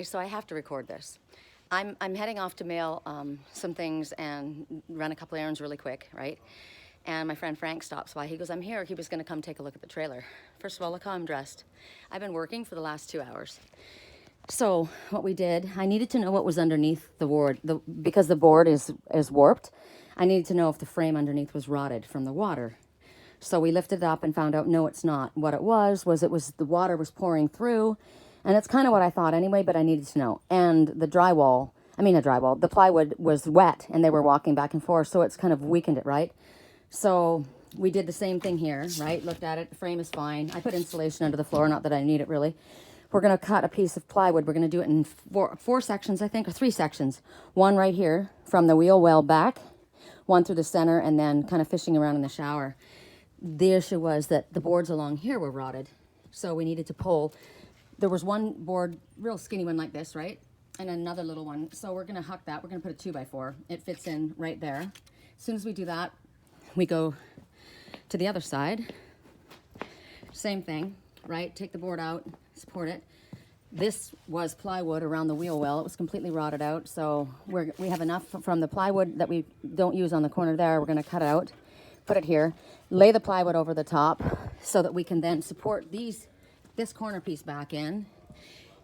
so I have to record this. I'm heading off to mail some things and run a couple errands really quick, right? And my friend Frank stops by. He goes, I'm here. He was going to come take a look at the trailer. First of all, look how I'm dressed. I've been working for the last 2 hours. So what we did, I needed to know what was underneath the board. Because the board is warped, I needed to know if the frame underneath was rotted from the water. So we lifted it up and found out, no, it's not. What it was the water was pouring through. And it's kind of what I thought anyway, but I needed to know. And the the plywood was wet and they were walking back and forth. So it's kind of weakened it, right? So we did the same thing here, right? Looked at it, the frame is fine. I put insulation under the floor, not that I need it really. We're going to cut a piece of plywood. We're going to do it in four sections, I think, or 3 sections. One right here from the wheel well back, one through the center, and then kind of fishing around in the shower. The issue was that the boards along here were rotted. So we needed to pull. There was one board, real skinny one like this, right? And another little one. So we're going to huck that. We're going to put a 2x4. It fits in right there. As soon as we do that, we go to the other side. Same thing, right? Take the board out, support it. This was plywood around the wheel well. It was completely rotted out. So we have enough from the plywood that we don't use on the corner there. We're going to cut it out, put it here, lay the plywood over the top so that we can then support this corner piece back in.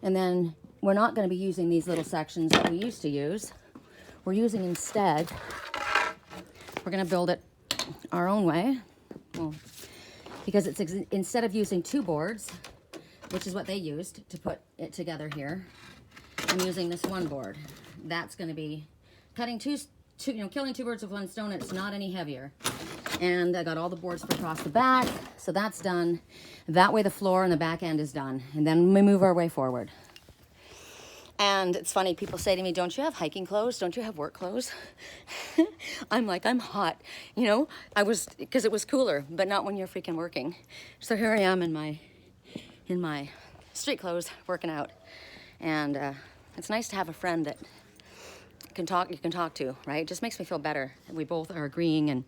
And then we're not going to be using these little sections that we used to use. We're using instead, we're going to build it our own way. Well, because it's instead of using 2 boards, which is what they used to put it together here, I'm using this 1 board. That's going to be cutting killing 2 birds with 1 stone. It's not any heavier. And I got all the boards for across the back, so that's done. That way the floor and the back end is done. And then we move our way forward. And it's funny, people say to me, don't you have hiking clothes? Don't you have work clothes? I'm like, I'm hot. You know, because it was cooler, but not when you're freaking working. So here I am in my street clothes working out. And it's nice to have a friend that you can talk to, right? It just makes me feel better. We both are agreeing and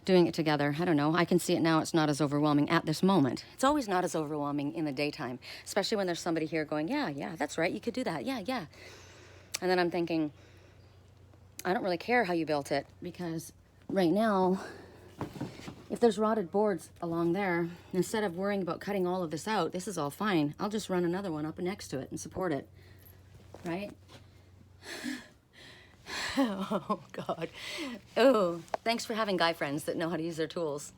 doing it together. I don't know. I can see it now. It's not as overwhelming at this moment. It's always not as overwhelming in the daytime, especially when there's somebody here going, yeah, that's right. You could do that. Yeah. And then I'm thinking, I don't really care how you built it, because right now, if there's rotted boards along there, instead of worrying about cutting all of this out, this is all fine. I'll just run another one up next to it and support it, right? Oh, God. Oh, thanks for having guy friends that know how to use their tools.